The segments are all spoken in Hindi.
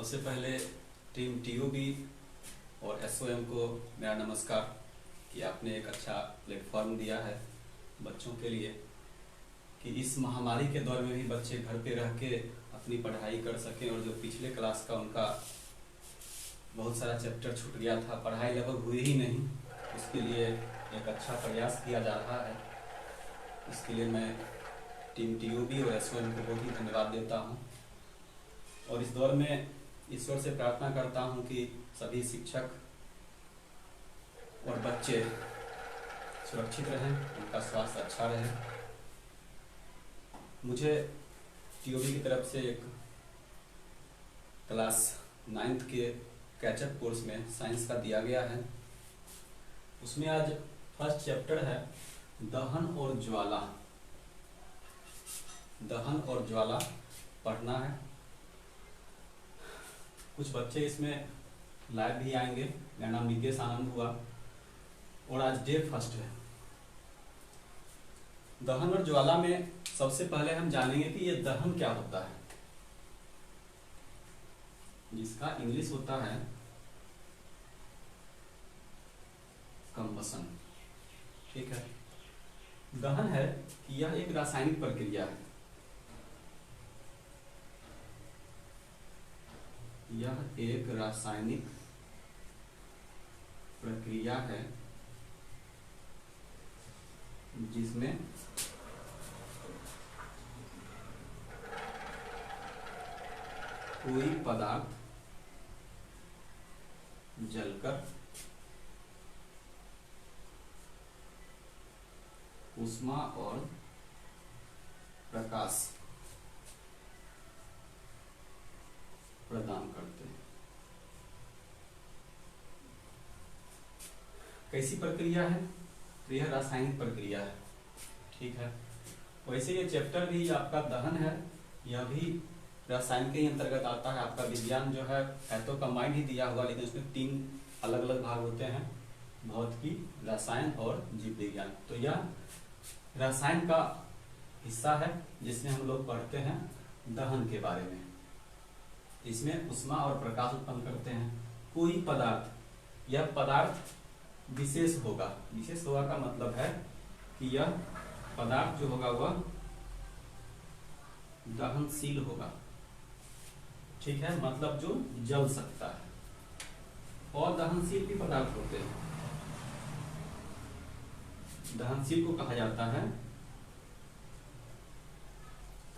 सबसे पहले टीम टीओबी और एसओएम को मेरा नमस्कार कि आपने एक अच्छा प्लेटफॉर्म दिया है बच्चों के लिए कि इस महामारी के दौर में भी बच्चे घर पे रह के अपनी पढ़ाई कर सकें। और जो पिछले क्लास का उनका बहुत सारा चैप्टर छूट गया था, पढ़ाई लगभग हुई ही नहीं, उसके लिए एक अच्छा प्रयास किया जा रहा है। इसके लिए मैं टीम टीओबी और एसओएम को बहुत ही धन्यवाद देता हूँ। और इस दौर में ईश्वर से प्रार्थना करता हूँ कि सभी शिक्षक और बच्चे सुरक्षित रहें, उनका स्वास्थ्य अच्छा रहे। मुझे टीओबी की तरफ से एक क्लास 9th के कैचअप कोर्स में साइंस का दिया गया है। उसमें आज फर्स्ट चैप्टर है दहन और ज्वाला। दहन और ज्वाला पढ़ना है। कुछ बच्चे इसमें लाइव भी आएंगे। मेरा नाम नितेश आनंद हुआ और आज डे फर्स्ट है। दहन और ज्वाला में सबसे पहले हम जानेंगे कि ये दहन क्या होता है, जिसका इंग्लिश होता है कंबसन। ठीक है। दहन है कि यह एक रासायनिक प्रक्रिया है। यह एक रासायनिक प्रक्रिया है जिसमें कोई पदार्थ जलकर ऊष्मा और प्रकाश प्रदान करते हैं। कैसी प्रक्रिया है? तो यह रासायनिक प्रक्रिया है। ठीक है। वैसे ये चैप्टर भी आपका दहन है, यह भी रसायन के ही अंतर्गत आता है। आपका विज्ञान जो है तो कंबाइंड ही दिया हुआ, लेकिन उसमें 3 अलग अलग भाग होते हैं, भौतिकी, रसायन और जीव विज्ञान। तो यह रसायन का हिस्सा है जिसमें हम लोग पढ़ते हैं दहन के बारे में। इसमें ऊष्मा और प्रकाश उत्पन्न करते हैं कोई पदार्थ। यह पदार्थ विशेष होगा। विशेष होगा का मतलब है कि यह पदार्थ जो होगा वह दहनशील होगा। ठीक है, मतलब जो जल सकता है। और दहनशील भी पदार्थ होते हैं। दहनशील को कहा जाता है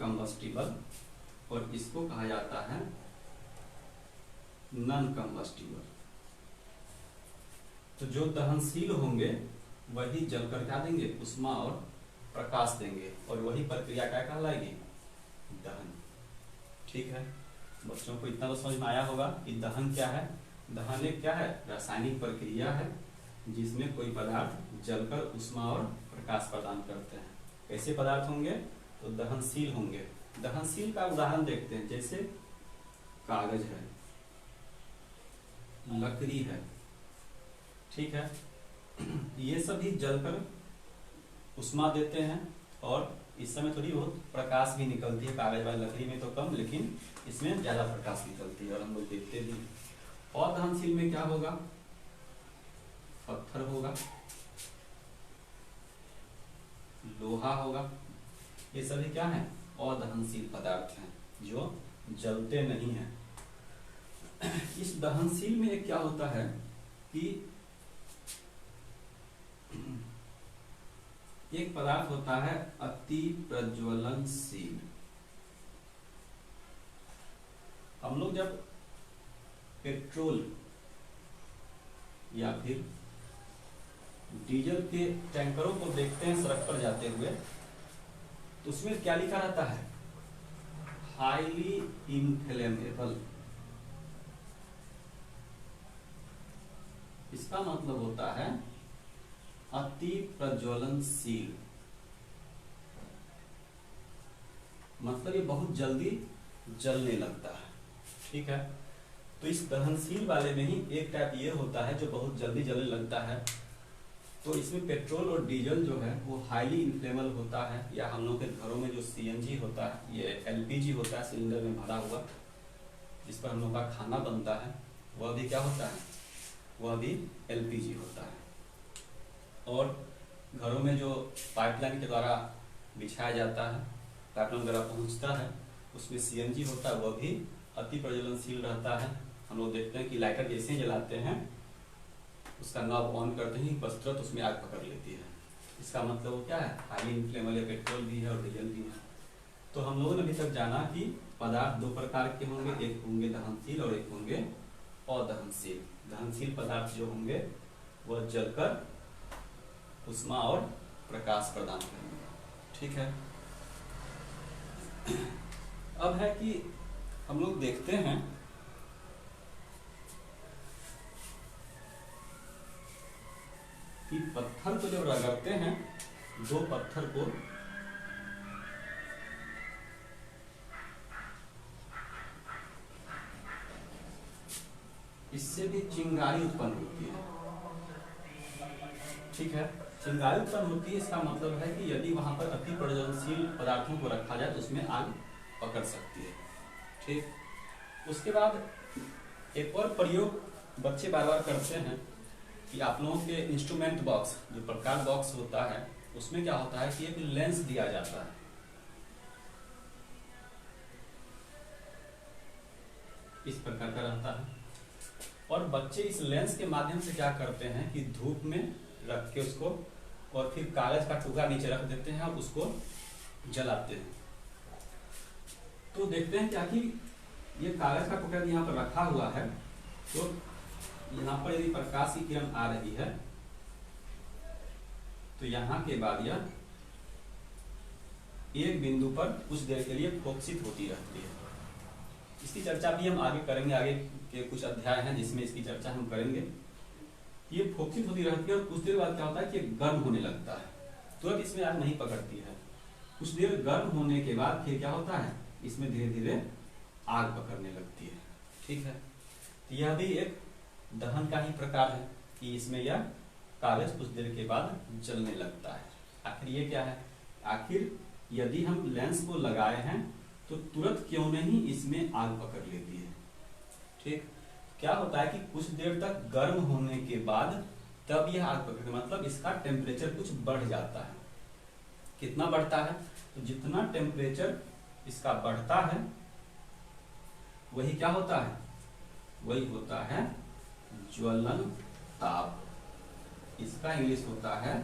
कंबस्टिबल और इसको कहा जाता है नॉन कंबस्टिबल। तो जो दहनशील होंगे वही जलकर क्या देंगे? ऊष्मा और प्रकाश देंगे, और वही प्रक्रिया क्या कहलाएगी? दहन। ठीक है, बच्चों को इतना तो समझ में आया होगा कि दहन क्या है। दहन एक क्या है? रासायनिक प्रक्रिया है जिसमें कोई पदार्थ जलकर ऊष्मा और प्रकाश प्रदान करते हैं। कैसे पदार्थ होंगे? तो दहनशील होंगे। दहनशील का उदाहरण देखते हैं, जैसे कागज है, लकड़ी है। ठीक है, ये सभी जलकर ऊष्मा देते हैं और इस समय थोड़ी बहुत प्रकाश भी निकलती है। कागज वाली लकड़ी में तो कम, लेकिन इसमें ज्यादा प्रकाश निकलती है और हम लोग देखते भी। और दहनशील में क्या होगा? पत्थर होगा, लोहा होगा। ये सभी क्या है? अदहनशील पदार्थ हैं जो जलते नहीं हैं। इस दहनशील में एक क्या होता है कि एक पदार्थ होता है अति प्रज्वलनशील। हम लोग जब पेट्रोल या फिर डीजल के टैंकरों को देखते हैं सड़क पर जाते हुए, तो उसमें क्या लिखा रहता है? Highly inflammable. इसका मतलब होता है अति प्रज्वलनशील। मतलब ये बहुत जल्दी जलने लगता है। ठीक है, तो इस दहनशील वाले में ही एक टाइप ये होता है जो बहुत जल्दी जलने लगता है। तो इसमें पेट्रोल और डीजल जो है वो हाईली इन्फ्लेमेबल होता है, या हम लोग के घरों में जो सीएनजी होता है, ये एलपीजी होता है सिलेंडर में भरा हुआ, जिस पर हम लोग का खाना बनता है, वह भी क्या होता है, वह भी एलपीजी होता है। और घरों में जो पाइपलाइन के द्वारा बिछाया जाता है, पाइपलाइन द्वारा पहुंचता है, उसमें सीएनजी होता है, वह भी अति प्रज्वलनशील रहता है। हम लोग देखते हैं कि लाइटर जैसे ही जलाते हैं, उसका नॉब ऑन करते ही बस तुरंत उसमें आग पकड़ लेती है। इसका मतलब वो क्या है, हाईली इन्फ्लेमेबल पेट्रोल भी है और डीजल भी है। तो हम लोगों ने अभी तक जाना कि पदार्थ दो प्रकार के होंगे, एक होंगे दहनशील और एक होंगे अदहनशील। दहनशील पदार्थ जो होंगे वह जलकर उष्मा और प्रकाश प्रदान करेंगे। ठीक है। अब है कि हम लोग देखते हैं कि पत्थर को जब रगड़ते हैं, दो पत्थर को इससे भी चिंगारी उत्पन्न होती है। ठीक है, चिंगारी उत्पन्न होती है, इसका मतलब है कि यदि वहां पर अति प्रज्वलनशील पदार्थों को रखा जाए तो उसमें आग पकड़ सकती है। ठीक, उसके बाद एक और प्रयोग बच्चे बार बार करते हैं कि आप लोगों के इंस्ट्रूमेंट बॉक्स, जो प्रकाश बॉक्स होता है, उसमें क्या होता है कि एक लेंस दिया जाता है। इस प्रकार का रहता है, और बच्चे इस लेंस के माध्यम से क्या करते हैं कि धूप में रख के उसको, और फिर कागज का टुकड़ा नीचे रख देते हैं और उसको जलाते हैं। तो देखते हैं क्या कि ये कागज का टुकड़ा यहाँ पर रखा हुआ है, तो यहाँ पर यदि प्रकाश की किरण आ रही है तो यहाँ के बाद यह एक बिंदु पर कुछ देर के लिए फोकसित होती रहती है। इसकी चर्चा भी हम आगे करेंगे, आगे के कुछ अध्याय हैं जिसमें इसकी चर्चा हम करेंगे। ये फोकसित होती रहती है और कुछ देर बाद क्या होता है कि गर्म होने लगता है, तुरंत इसमें आग नहीं पकड़ती है। कुछ देर गर्म होने के बाद फिर क्या होता है, इसमें धीरे धीरे आग पकड़ने लगती है। ठीक है, तो यह भी एक दहन का ही प्रकार है कि इसमें यह कागज कुछ देर के बाद जलने लगता है। आखिर ये क्या है, आखिर यदि हम लेंस को लगाए हैं तो तुरंत क्यों नहीं इसमें आग पकड़ लेती है। ठीक, क्या होता है कि कुछ देर तक गर्म होने के बाद तब यह आग पकड़ती है, मतलब इसका टेम्परेचर कुछ बढ़ जाता है। कितना बढ़ता है, तो जितना टेम्परेचर इसका बढ़ता है वही क्या होता है, वही होता है ज्वलन ताप। इसका इंग्लिश होता है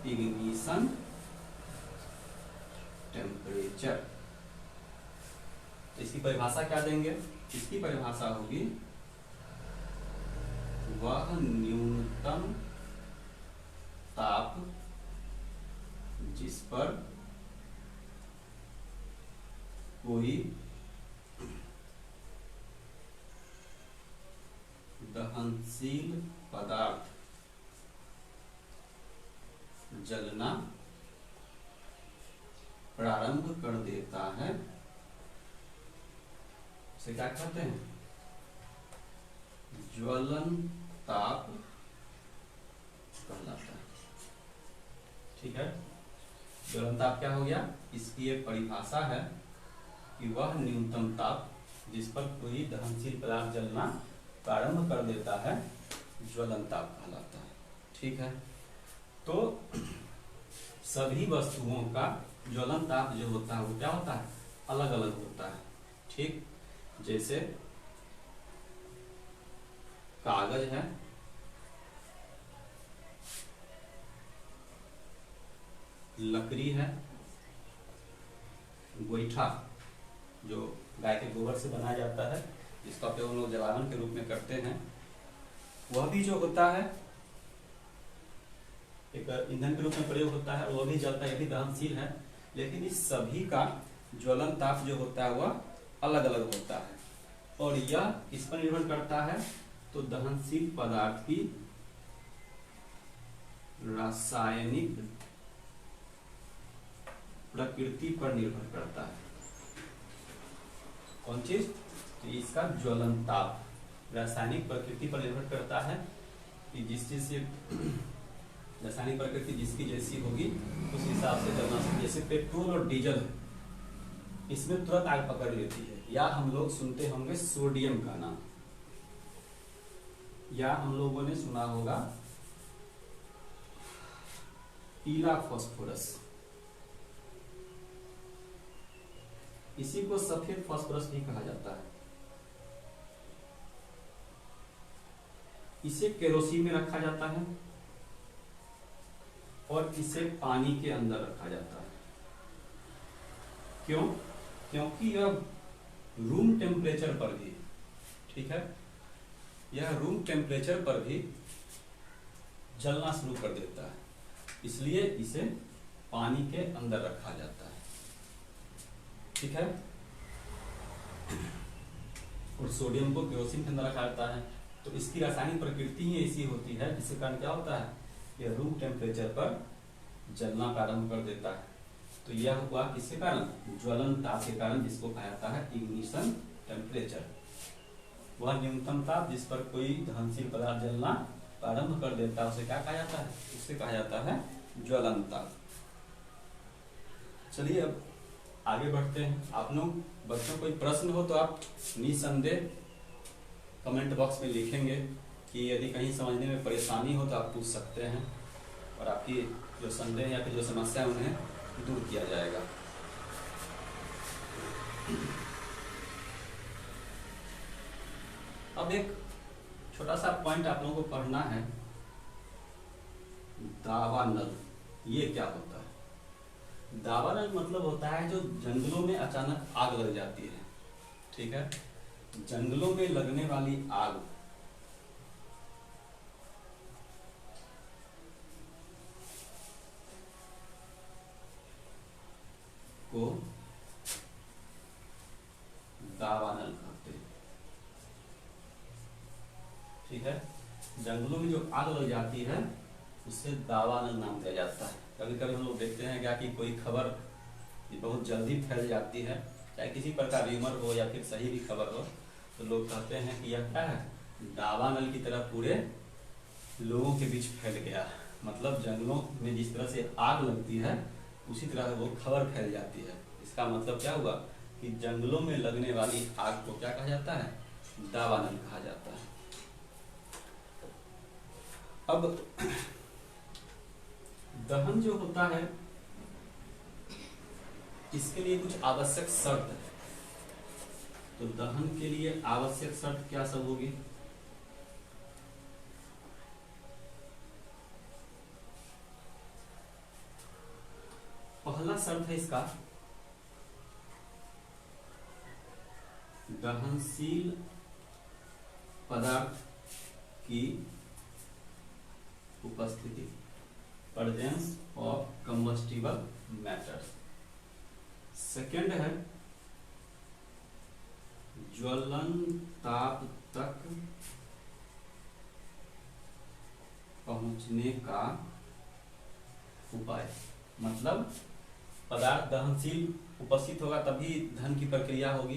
इग्निशन टेम्परेचर। तो इसकी परिभाषा क्या देंगे, इसकी परिभाषा होगी वह न्यूनतम ताप जिस पर कोई दहनशील पदार्थ जलना प्रारंभ कर देता है, उसे क्या कहते हैं, ज्वलन ताप कहलाता है। ठीक है, ज्वलन ताप क्या हो गया, इसकी एक परिभाषा है कि वह न्यूनतम ताप जिस पर कोई दहनशील पदार्थ जलना प्रारंभ कर देता है, ज्वलन ताप कहलाता है। ठीक है, तो सभी वस्तुओं का ज्वलन ताप जो होता है वो क्या होता है, अलग अलग होता है। ठीक, जैसे कागज है, लकड़ी है, गोईठा जो गाय के गोबर से बनाया जाता है, जिसका उपयोग हम लोग जलावन के रूप में करते हैं, वह भी जो होता है एक ईंधन के रूप में प्रयोग होता है, वह भी जलता है, यह भी दहनशील है। लेकिन इस सभी का ज्वलन ताप जो होता है वह अलग अलग होता है, और यह इस पर निर्भर करता है तो दहनशील पदार्थ की रासायनिक प्रकृति पर निर्भर करता है। कौन चीज, तो इसका ज्वलन ताप रासायनिक प्रकृति पर निर्भर करता है कि जिस चीज से रासायनिक प्रकृति जिसकी जैसी होगी उस हिसाब से जलना। जैसे पेट्रोल और डीजल है, इसमें तुरंत आग पकड़ लेती है। या हम लोग सुनते होंगे सोडियम का नाम, या हम लोगों ने सुना होगा पीला फास्फोरस, इसी को सफेद फास्फोरस भी कहा जाता है। इसे केरोसिन में रखा जाता है और इसे पानी के अंदर रखा जाता है। क्यों? क्योंकि यह रूम टेम्परेचर पर भी, ठीक है, यह रूम टेम्परेचर पर भी जलना शुरू कर देता है, इसलिए इसे पानी के अंदर रखा जाता है, ठीक है। और सोडियम को केरोसिन के अंदर रखा जाता है, तो इसकी रासायनिक प्रकृति ही ऐसी होती है जिसके कारण क्या होता है, यह रूम टेम्परेचर पर जलना प्रारंभ कर देता है। तो यह हुआ किसके कारण, ज्वलन ताप के कारण, जिसको कहा जाता है इग्निशन टेम्परेचर। वह न्यूनतम ताप जिस पर कोई दहनशील पदार्थ जलना प्रारंभ कर देता है उसे क्या कहा जाता है, उसे कहा जाता है ज्वलन ताप। चलिए अब आगे बढ़ते हैं। आप लोग बच्चों कोई प्रश्न हो तो आप निसंदेह कमेंट बॉक्स में लिखेंगे कि यदि कहीं समझने में परेशानी हो तो आप पूछ सकते हैं, और आपकी जो संदेह या फिर जो समस्या है उन्हें दूर किया जाएगा। अब एक छोटा सा पॉइंट आप लोगों को पढ़ना है, दावानल, ये क्या होता है। दावानल मतलब होता है जो जंगलों में अचानक आग लग जाती है, ठीक है, जंगलों में लगने वाली आग को दावानल कहते हैं, ठीक है। जंगलों में जो आग लग जाती है उससे दावानल नाम दिया जाता है। कभी कभी हम लोग देखते हैं क्या कि कोई खबर बहुत जल्दी फैल जाती है, चाहे किसी प्रकार र्यूमर हो या फिर सही भी खबर हो, तो लोग कहते हैं कि यह क्या है, दावानल की तरह पूरे लोगों के बीच फैल गया। मतलब जंगलों में जिस तरह से आग लगती है उसी तरह वो खबर फैल जाती है। इसका मतलब क्या हुआ कि जंगलों में लगने वाली आग को क्या कहा जाता है, दावानल कहा जाता है। अब दहन जो होता है इसके लिए कुछ आवश्यक शर्त है। तो दहन के लिए आवश्यक शर्त क्या सब होगी, पहला शर्त है इसका दहनशील पदार्थ की उपस्थिति, presence of combustible matter. Second है ज्वलन ताप तक पहुंचने का उपाय। मतलब पदार्थ दहनशील उपस्थित होगा तभी दहन की प्रक्रिया होगी,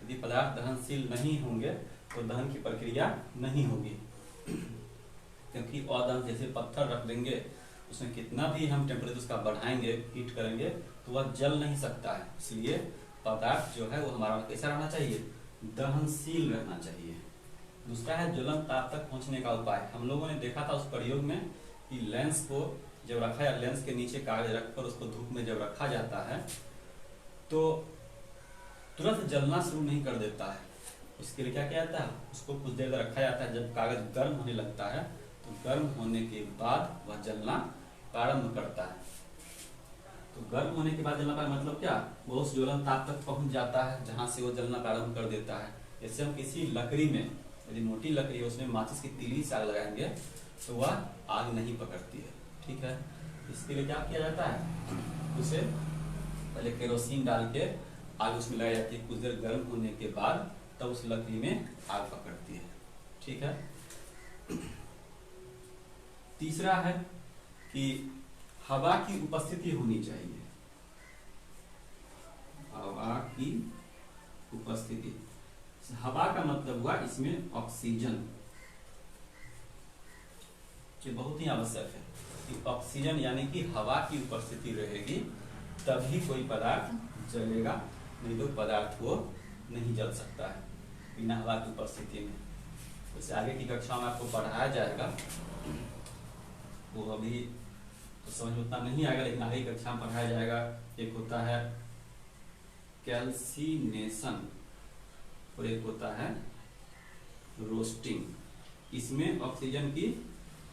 यदि पदार्थ दहनशील नहीं होंगे तो दहन की प्रक्रिया नहीं होगी। क्योंकि अदहन जैसे पत्थर रख देंगे उसमें कितना भी हम टेम्परेचर उसका बढ़ाएंगे, हीट करेंगे तो वह जल नहीं सकता है। इसलिए पदार्थ जो है वो हमारा कैसा रहना चाहिए, दहनशील रहना चाहिए। दूसरा है ज्वलन ताप तक पहुंचने का उपाय। हम लोगों ने देखा था उस प्रयोग में कि लेंस को जब रखा या लेंस के नीचे कागज रखकर उसको धूप में जब रखा जाता है तो तुरंत जलना शुरू नहीं कर देता है। उसके लिए क्या किया जाता है, उसको कुछ देर रखा जाता है। जब कागज गर्म होने लगता है तो गर्म होने के बाद वह जलना प्रारंभ करता है। तो गर्म होने के बाद जलना प्रारंभ मतलब क्या, वो उस ज्वलन ताप तक पहुंच जाता है जहां से वो जलना प्रारंभ कर देता है। जैसे हम किसी लकड़ी में, यदि मोटी लकड़ी है उसमें माचिस की तीली से आग लगाएंगे तो वह आग नहीं पकड़ती है, ठीक है। इसके लिए क्या किया जाता है, उसे पहले केरोसिन डाल के आग उसमें लगाई जाती है, कुछ देर गर्म होने के बाद तब उस लकड़ी में आग पकड़ती है, ठीक है। तीसरा है कि हवा की उपस्थिति होनी चाहिए, हवा की उपस्थिति। हवा का मतलब हुआ इसमें ऑक्सीजन, ये बहुत ही आवश्यक है कि ऑक्सीजन यानी कि हवा की उपस्थिति रहेगी तभी कोई पदार्थ जलेगा नहीं तो पदार्थ वो नहीं जल सकता है बिना हवा की उपस्थिति में। जैसे आगे की कक्षा में आपको पढ़ाया जाएगा, वो अभी तो समझ में उतना नहीं आएगा, लेकिन आगे की कक्षा में पढ़ाया जाएगा। एक होता है कैल्सिनेशन और एक होता है रोस्टिंग। इसमें ऑक्सीजन की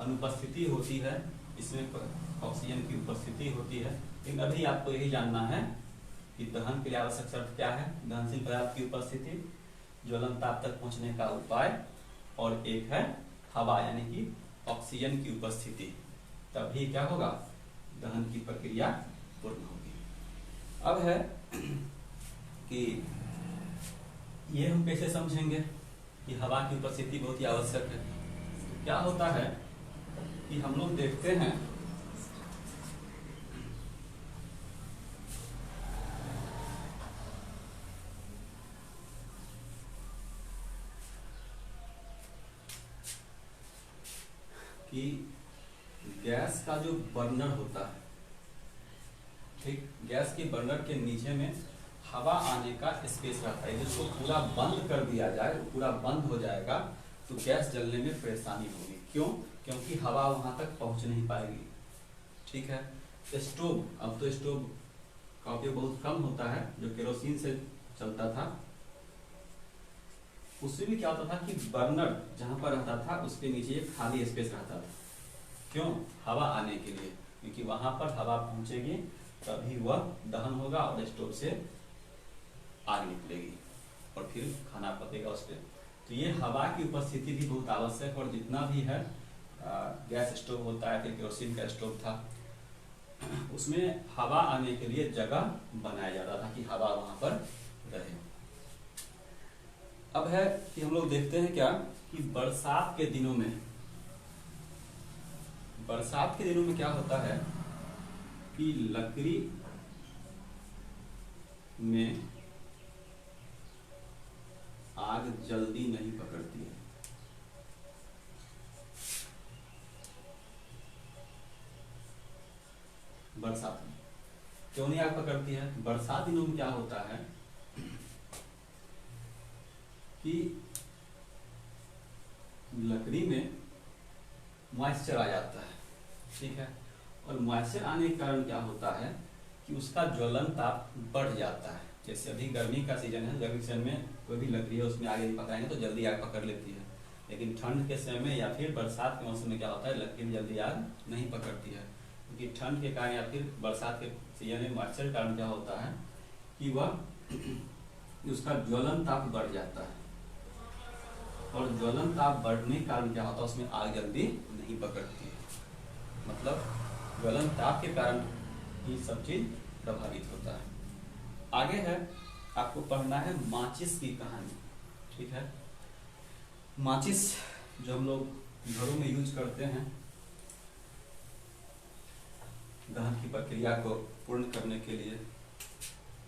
अनुपस्थिति होती है, इसमें ऑक्सीजन की उपस्थिति होती है। लेकिन अभी आपको यही जानना है कि दहन के लिए आवश्यक शर्त क्या है। दहनशील पदार्थ की उपस्थिति, ज्वलन ताप तक पहुंचने का उपाय, और एक है हवा यानी कि ऑक्सीजन की उपस्थिति। तभी क्या होगा, दहन की प्रक्रिया पूर्ण होगी। अब है कि ये हम कैसे समझेंगे कि हवा की उपस्थिति बहुत ही आवश्यक है। तो क्या होता है कि हम लोग देखते हैं कि गैस का जो बर्नर होता है, ठीक, गैस के बर्नर के नीचे में हवा आने का स्पेस रहता है। जिसको पूरा बंद कर दिया जाए, पूरा बंद हो जाएगा तो गैस जलने में परेशानी होगी। क्यों? क्योंकि हवा वहां तक पहुंच नहीं पाएगी। ठीक है। स्टोव, अब तो स्टोव का उपयोग बहुत कम होता है, जो केरोसिन से चलता था। उसमें भी क्या होता था कि बर्नर जहां पर रहता था उसके नीचे एक खाली स्पेस रहता था। क्यों? हवा आने के लिए, क्योंकि वहां पर हवा पहुंचेगी तभी वह दहन होगा और स्टोव से आग निकलेगी और फिर खाना पकेगा उस पर। तो ये हवा की उपस्थिति भी बहुत आवश्यक है। और जितना भी है गैस स्टोव होता है, फिर केरोसिन का स्टोव था, उसमें हवा आने के लिए जगह बनाया जाता था कि हवा वहां पर रहे। अब है कि हम लोग देखते हैं क्या कि बरसात के दिनों में क्या होता है कि लकड़ी में आग जल्दी नहीं पकड़ती है। बरसात में क्यों नहीं आग पकड़ती है? बरसात दिनों में क्या होता है कि लकड़ी में मॉइस्चर आ जाता है। ठीक है। और मॉइस्चर आने के कारण क्या होता है कि उसका ज्वलन ताप बढ़ जाता है। जैसे अभी गर्मी का सीजन है, गर्मी के सीजन में कोई भी लकड़ी है उसमें आग पकाएंगे तो जल्दी आग पकड़ लेती है। लेकिन ठंड के समय में या फिर बरसात के मौसम में क्या होता है, लकड़ी में जल्दी आग नहीं पकड़ती है, क्योंकि ठंड के कारण या फिर बरसात के सीजन में मॉइस्चर के कारण क्या होता है कि वह उसका ज्वलन ताप बढ़ जाता है। और ज्वलन ताप बढ़ने के कारण क्या होता है, उसमें आग जल्दी नहीं पकड़ती है। मतलब ज्वलन ताप के कारण ये सब चीज प्रभावित होता है। आगे है आपको पढ़ना है माचिस की कहानी। ठीक है। माचिस जो हम लोग घरों में यूज करते हैं दहन की प्रक्रिया को पूर्ण करने के लिए।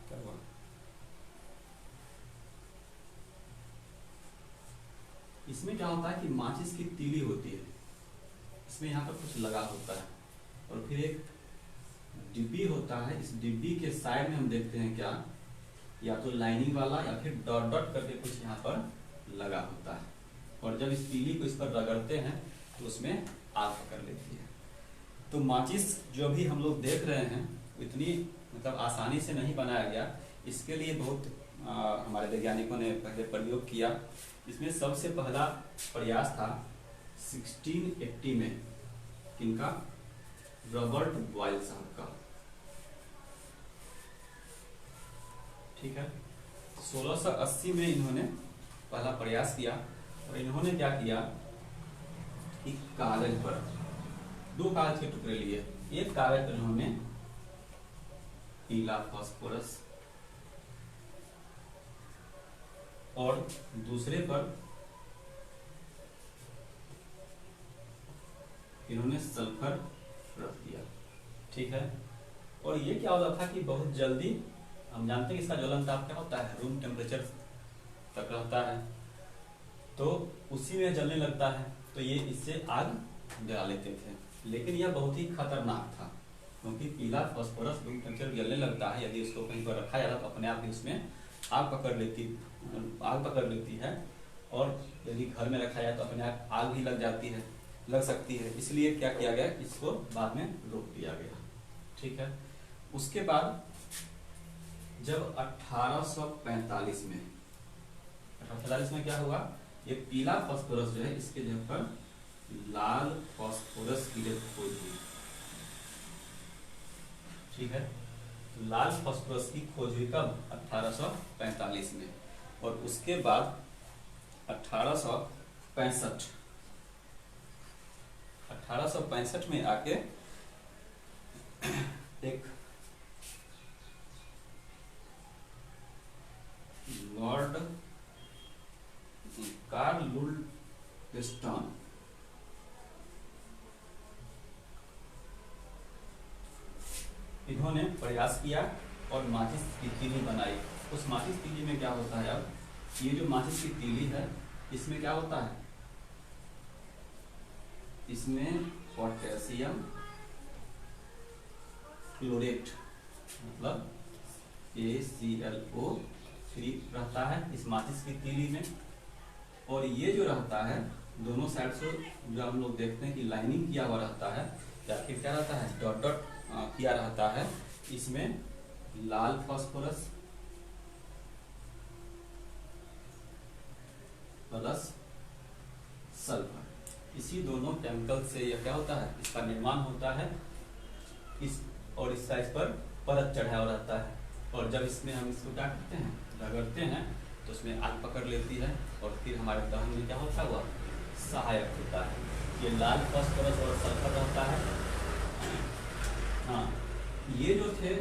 क्या हुआ? इसमें क्या होता है कि माचिस की तीली होती है, इसमें यहाँ पर कुछ लगा होता है और फिर एक डिब्बी होता है। इस डिब्बी के साइड में हम देखते हैं क्या, या तो लाइनिंग वाला या फिर डॉट डॉट करके कुछ यहाँ पर लगा होता है। और जब इस तीली को इस पर रगड़ते हैं तो उसमें आग पकड़ लेती है। तो माचिस जो भी हम लोग देख रहे हैं इतनी मतलब आसानी से नहीं बनाया गया। इसके लिए बहुत हमारे वैज्ञानिकों ने पहले प्रयोग किया। इसमें सबसे पहला प्रयास था 1680 में, किनका? रॉबर्ट बॉयल साहब का। ठीक है। 1680 में इन्होंने पहला प्रयास किया और इन्होंने क्या किया कि कागज पर दो कागज के टुकड़े लिए। एक कागज पर इन्होंने पीला फास्फोरस और दूसरे पर इन्होंने सल्फर रख दिया। ठीक है। और ये क्या होता था कि बहुत जल्दी, हम जानते हैं कि इसका ज्वलन ताप क्या होता है, रूम टेम्परेचर तक रहता है, तो उसी में जलने लगता है। तो ये इससे आग जला लेते थे। लेकिन यह बहुत ही खतरनाक था। क्योंकि पीला फास्फोरस रूम टेम्परेचर जलने लगता है, यदि उसको कहीं पर रखा जाता तो अपने आप ही उसमें आग पकड़ लेती है, और यदि घर में रखा जाए तो अपने आप आग भी लग सकती है। इसलिए क्या किया गया, इसको बाद में रोक दिया गया। ठीक है। उसके बाद जब 1845 में क्या हुआ, ये पीला फास्फोरस जो है इसके जगह पर लाल फास्फोरस की खोज हुई। ठीक है। तो लाल फास्फोरस की खोज हुई कब, 1845 में। और उसके बाद 1865 में आके एक लॉर्ड कार्ल लुल्डस्टॉन इन्होंने प्रयास किया और माचिस की तीली बनाई। उस माचिस तीली में क्या होता है, अब ये जो माचिस की तीली है इसमें क्या होता है, इसमें पोटेशियम क्लोरेट मतलब AClO3 रहता है इस माचिस की तीली में। और ये जो रहता है दोनों साइड से जो हम लोग देखते हैं कि लाइनिंग किया हुआ रहता है, या फिर क्या रहता है, डॉट डॉट किया रहता है। इसमें लाल फास्फोरस प्लस सल्फर, इसी दोनों केमिकल से यह क्या होता है, इसका निर्माण होता है। और इस साइज पर परत चढ़ा हुआ रहता है, और जब इसमें हम इसको क्या करते हैं, रगड़ते हैं तो उसमें आग पकड़ लेती है, और फिर हमारे दहन में क्या होता है, वह सहायक होता है। ये लाल फास्फोरस और सल्फर रहता है। हाँ, ये जो थे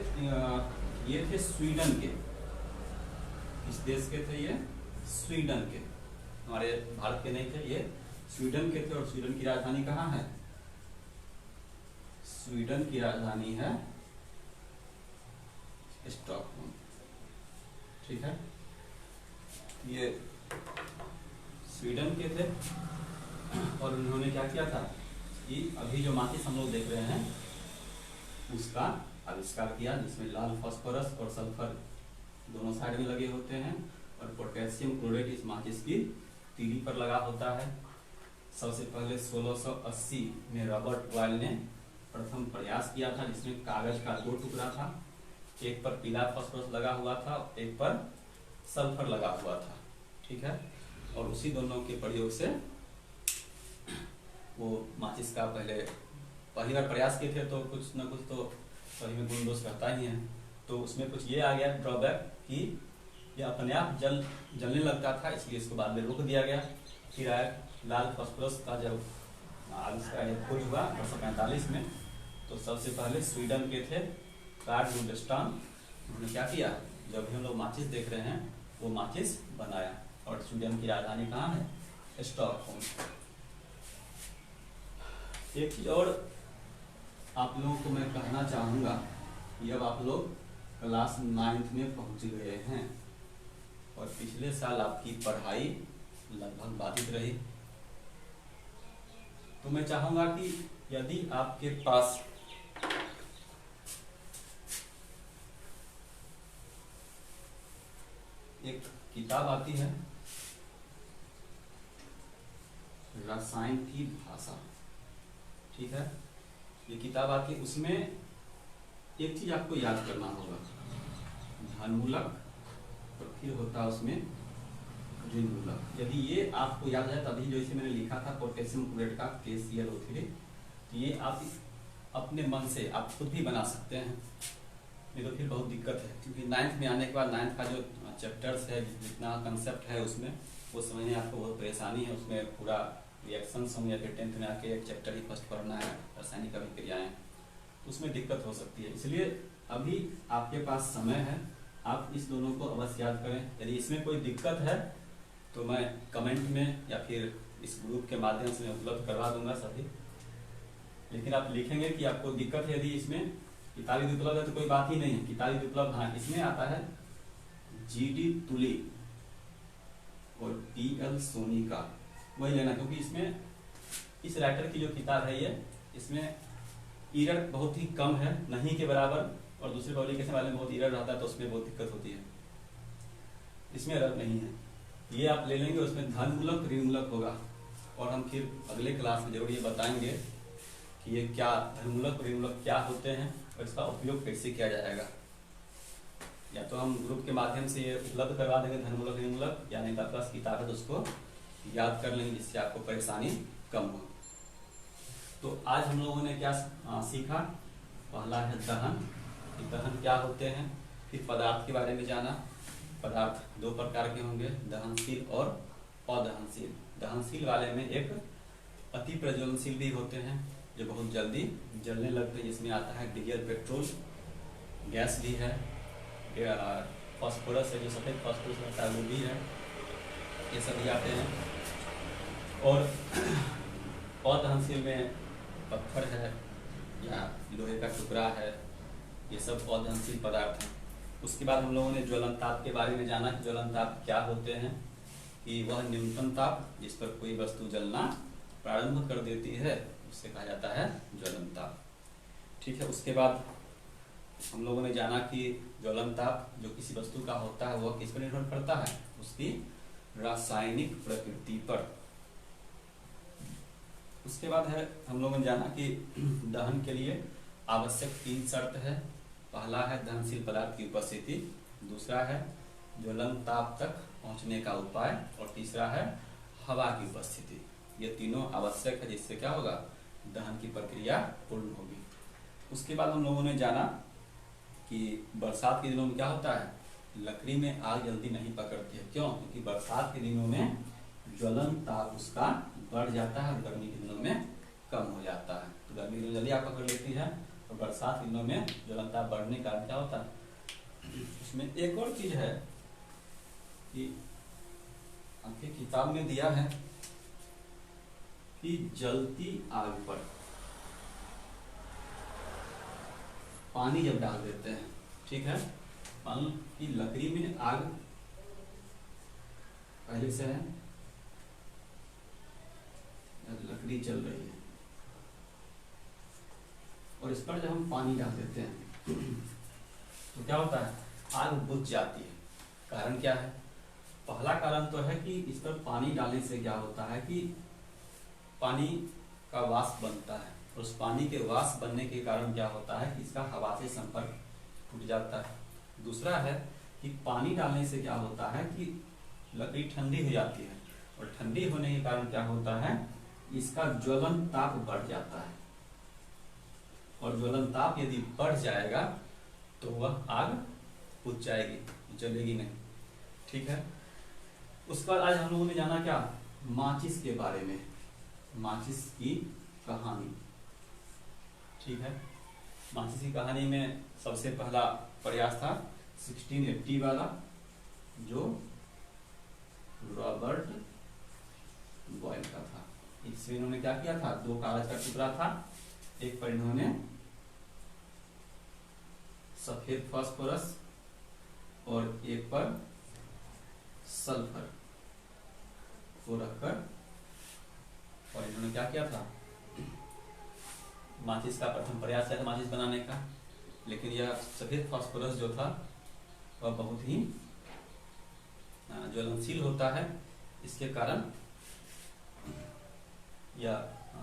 ये थे स्वीडन के, इस देश के थे, ये स्वीडन के, हमारे भारत के नहीं थे, ये स्वीडन के थे। और स्वीडन की राजधानी कहाँ है, स्वीडन की राजधानी है स्टॉकहोम। ठीक है। ये स्वीडन के थे, और उन्होंने क्या किया था कि अभी जो माचिस हम लोग देख रहे हैं उसका आविष्कार किया, जिसमें लाल फास्फोरस और सल्फर दोनों साइड में लगे होते हैं, और पोटेशियम क्लोरेट इस माचिस की तीली पर लगा होता है। सबसे पहले 1680 में रॉबर्ट बॉयल ने प्रथम प्रयास किया था, जिसमें कागज का 2 टुकड़ा था, एक पर पीला फास्फोरस लगा हुआ था, एक पर सल्फर लगा हुआ था। ठीक है। और उसी दोनों के प्रयोग से वो माचिस का पहली बार प्रयास किए थे, तो कुछ न कुछ तो सही में गुण दोष रहता ही है। तो उसमें कुछ ये आ गया ड्रॉबैक कि ये अपने आप जलने लगता था, इसलिए इसको बाद में रोक दिया गया। फिर आया लाल फास्फोरस का जब आविष्कार खोज हुआ 1845 में, तो सबसे पहले स्वीडन के थे कार्ल लुल्डस्टॉन, उन्होंने क्या किया, जब भी हम लोग माचिस देख रहे हैं वो माचिस बनाया। और स्वीडन की राजधानी कहाँ है, स्टॉकहोम। एक चीज और आप लोगों को मैं कहना चाहूँगा कि अब आप लोग क्लास 9th में पहुँच गए हैं, और पिछले साल आपकी पढ़ाई लगभग बाधित रही। तो मैं चाहूँगा कि यदि आपके पास एक किताब आती है रसायन की भाषा, ठीक है, ये किताब आती है, उसमें एक चीज आपको याद करना होगा, धनमूलक और फिर होता है उसमें ऋणमूलक। यदि ये आपको याद है तभी, जो इसे मैंने लिखा था पोटेशियम क्लोरेट का KClO3, तो ये आप अपने मन से आप खुद भी बना सकते हैं, नहीं तो फिर बहुत दिक्कत है। क्योंकि 9th में आने के बाद 9th का जो चैप्टर्स है, जितना कंसेप्ट है उसमें, वो समझने आपको बहुत परेशानी है। उसमें पूरा रिएक्शन समझ, या फिर 10th में आके एक चैप्टर ही फर्स्ट पढ़ना है, रासायनिक अभिक्रियाएं, तो उसमें दिक्कत हो सकती है। इसलिए अभी आपके पास समय है, आप इस दोनों को अवश्य याद करें। यदि इसमें कोई दिक्कत है तो मैं कमेंट में या फिर इस ग्रुप के माध्यम से मैं उपलब्ध करवा दूंगा सभी। लेकिन आप लिखेंगे कि आपको दिक्कत है, यदि इसमें किताब यदि उपलब्ध है तो कोई बात ही नहीं है, किताब यदि उपलब्ध, हाँ इसमें आता है GD तुली और TL सोनी का, वही लेना, क्योंकि इसमें इस राइटर की जो किताब है ये, इसमें ईरर बहुत ही कम है, नहीं के बराबर, और दूसरे पब्लिकेशन वाले में बहुत ईरर रहता है तो उसमें बहुत दिक्कत होती है। इसमें एरर नहीं है, ये आप ले लेंगे, उसमें धन मूलक ऋण मूलक होगा, और हम फिर अगले क्लास में जरूर ये बताएंगे कि ये क्या धन मूलक ऋण मूलक क्या होते हैं और इसका उपयोग कैसे किया जाएगा। या तो हम ग्रुप के माध्यम से ये उपलब्ध करवा देंगे धन मूलक ऋण मूलक, या नहीं तो आपके पास किताब है तो उसको याद कर लेंगे जिससे आपको परेशानी कम हो। तो आज हम लोगों ने क्या सीखा, पहला है दहन, कि दहन क्या होते हैं, फिर पदार्थ के बारे में जाना। पदार्थ दो प्रकार के होंगे, दहनशील और अदहनशील। दहनशील वाले में एक अति प्रज्वलनशील भी होते हैं जो बहुत जल्दी जलने लगते हैं, जिसमें आता है डीजल, पेट्रोल, गैस भी है, फास्फोरस है, जो सफेद फास्फोरस रहता है वो भी है, ये सब भी आते हैं। और अदहनशील में पत्थर है या लोहे का टुकड़ा है, ये सब अदहनशील पदार्थ हैं। उसके बाद हम लोगों ने ज्वलन ताप के बारे में जाना कि ज्वलन ताप क्या होते हैं, कि वह न्यूनतम ताप जिस पर कोई वस्तु जलना प्रारंभ कर देती है उससे कहा जाता है ज्वलन ताप। ठीक है, उसके बाद हम लोगों ने जाना कि ज्वलन ताप जो किसी वस्तु का होता है वह किस पर निर्भर करता है, उसकी रासायनिक प्रकृति पर। उसके बाद है हम लोगों ने जाना कि दहन के लिए आवश्यक 3 शर्त है। पहला है दहनशील पदार्थ की उपस्थिति, दूसरा है ज्वलन ताप तक पहुंचने का उपाय, और तीसरा है हवा की उपस्थिति। ये तीनों आवश्यक है जिससे क्या होगा, दहन की प्रक्रिया पूर्ण होगी। उसके बाद हम लोगों ने जाना कि बरसात के दिनों में क्या होता है, लकड़ी में आग जल्दी नहीं पकड़ती है। क्यों? क्योंकि बरसात के दिनों में ज्वलन ताप उसका बढ़ जाता है और गर्मी के दिनों में कम हो जाता है। तो गर्मी के दिनों जल्दी आग पकड़ लेती है और बरसात के दिनों में ज्वलन ताप बढ़ने का क्या होता है। उसमें एक और चीज है कि आपकी किताब में दिया है कि जलती आग पर पानी जब डाल देते हैं, ठीक है, मान लो कि लकड़ी में आग पहले से है, लकड़ी जल रही है और इस पर जब हम पानी डाल देते हैं तो क्या होता है, आग बुझ जाती है। कारण क्या है? पहला कारण तो है कि इस पर पानी डालने से क्या होता है कि पानी का वाष्प बनता है, और उस पानी के वाष्प बनने के कारण क्या होता है कि इसका हवा से संपर्क टूट जाता है। दूसरा है कि पानी डालने से क्या होता है कि लकड़ी ठंडी हो जाती है, और ठंडी होने के कारण क्या होता है, इसका ज्वलन ताप बढ़ जाता है, और ज्वलन ताप यदि बढ़ जाएगा तो वह आग बुझ जाएगी, जलेगी नहीं। ठीक है, उसके बाद आज हम लोगों ने जाना क्या, माचिस के बारे में, माचिस की कहानी। ठीक है, माचिस की कहानी में सबसे पहला प्रयास था 1680 वाला, जो रॉबर्ट बॉयल का था। इसमें इन्होंने क्या किया था, 2 कागज का टुकड़ा था, एक पर इन्होंने सफेद फास्फोरस और एक पर सल्फर को रखकर, और इन्होंने क्या किया था, माचिस का प्रथम प्रयास किया था माचिस बनाने का। लेकिन यह सफेद फास्फोरस जो था वह बहुत ही ज्वलनशील होता है, इसके कारण यह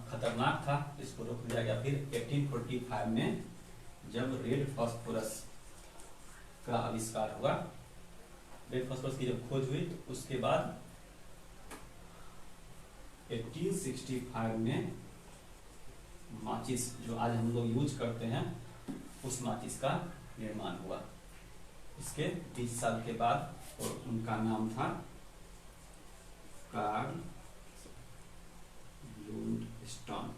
खतरनाक था, इसको रोक दिया गया। फिर 1845 में जब रेड फास्फोरस का आविष्कार हुआ, रेड फास्फोरस की जब खोज हुई, तो उसके बाद 1865 में माचिस जो आज हम लोग यूज करते हैं उस माचिस का निर्माण हुआ। इसके 20 साल के बाद, और उनका नाम था कार्ल लुंडस्टॉन।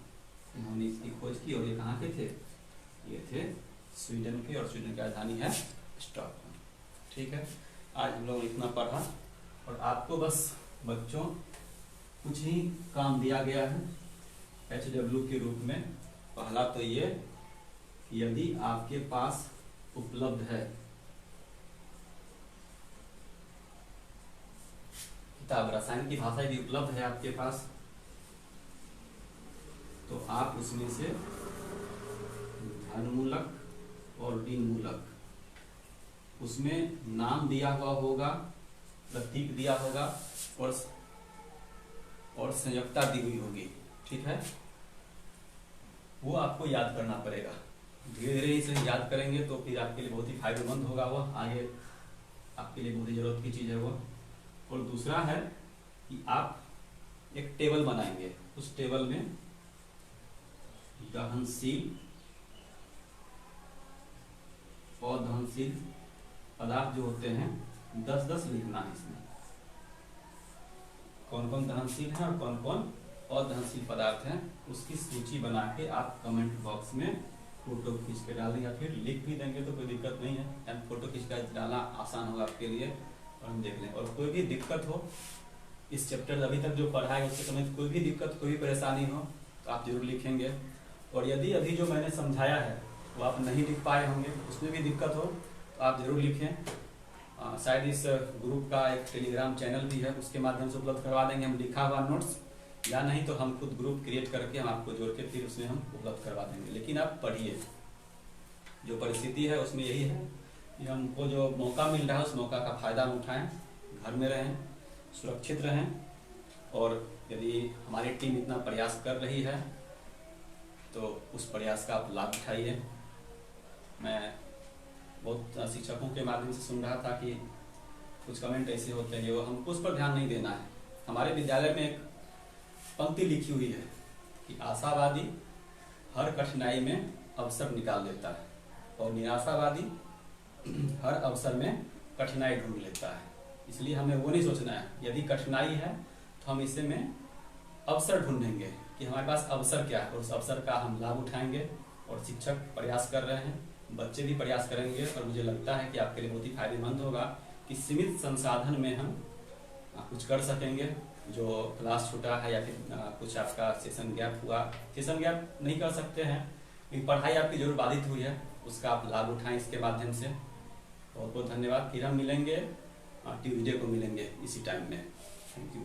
इन्होंने इसकी खोज की, और ये कहाँ के थे, ये थे स्वीडन के, और स्वीडन की राजधानी है स्टॉकहोम। ठीक है, आज हम लोग इतना पढ़ा, और आपको बस बच्चों कुछ ही काम दिया गया है HW के रूप में। पहला तो ये, यदि आपके पास उपलब्ध है किताब, रसायन की भाषा भी उपलब्ध है आपके पास, तो आप उसमें से घनमूलक और ऋणमूलक, उसमें नाम दिया हुआ होगा, प्रतीक दिया होगा और संयोजकता दी हुई होगी। ठीक है, वो आपको याद करना पड़ेगा। धीरे धीरे इसे याद करेंगे तो फिर आपके लिए बहुत ही फायदेमंद होगा, वो आगे आपके लिए बहुत ही जरूरत की चीज़ है वो। और दूसरा है कि आप एक टेबल बनाएंगे, उस टेबल में दहनशील और दहनशील पदार्थ जो होते हैं 10-10 लिखना है इसमें, कौन कौन दहनशील है और कौन कौन अदहनशील पदार्थ हैं, उसकी सूची बना के आप कमेंट बॉक्स में फोटो खींच के डाल देंगे या फिर लिख भी देंगे तो कोई दिक्कत नहीं है। फोटो खींच कर डालना आसान होगा आपके लिए और हम देख लें। और कोई भी दिक्कत हो इस चैप्टर अभी तक जो पढ़ा है उसके समय कोई भी दिक्कत कोई भी परेशानी हो तो आप जरूर लिखेंगे। और यदि अभी जो मैंने समझाया है वो आप नहीं लिख पाए होंगे, उसमें भी दिक्कत हो तो आप जरूर लिखें। शायद इस ग्रुप का एक टेलीग्राम चैनल भी है, उसके माध्यम से उपलब्ध करवा देंगे हम लिखा हुआ नोट्स, या नहीं तो हम खुद ग्रुप क्रिएट करके हम आपको जोड़ के फिर उसमें हम उपलब्ध करवा देंगे। लेकिन आप पढ़िए, जो परिस्थिति है उसमें यही है कि हमको जो मौका मिल रहा है उस मौका का फायदा उठाएं, घर में रहें, सुरक्षित रहें। और यदि हमारी टीम इतना प्रयास कर रही है तो उस प्रयास का आप लाभ उठाइए। मैं बहुत शिक्षकों के माध्यम से सुन रहा था कि कुछ कमेंट ऐसे होते हैं वो हमको उस पर ध्यान नहीं देना है। हमारे विद्यालय में एक पंक्ति लिखी हुई है कि आशावादी हर कठिनाई में अवसर निकाल देता है और निराशावादी हर अवसर में कठिनाई ढूंढ लेता है। इसलिए हमें वो नहीं सोचना है, यदि कठिनाई है तो हम इसे में अवसर ढूंढेंगे कि हमारे पास अवसर क्या है और उस अवसर का हम लाभ उठाएंगे। और शिक्षक प्रयास कर रहे हैं, बच्चे भी प्रयास करेंगे और मुझे लगता है कि आपके लिए बहुत ही फायदेमंद होगा कि सीमित संसाधन में हम कुछ कर सकेंगे। जो क्लास छूटा है या फिर कुछ आपका सेशन गैप हुआ, सेशन गैप नहीं कर सकते हैं लेकिन पढ़ाई आपकी जरूर बाधित हुई है, उसका आप लाभ उठाएं इसके माध्यम से। बहुत बहुत धन्यवाद। फिर हम मिलेंगे ट्यूजडे को मिलेंगे इसी टाइम में। Thank you.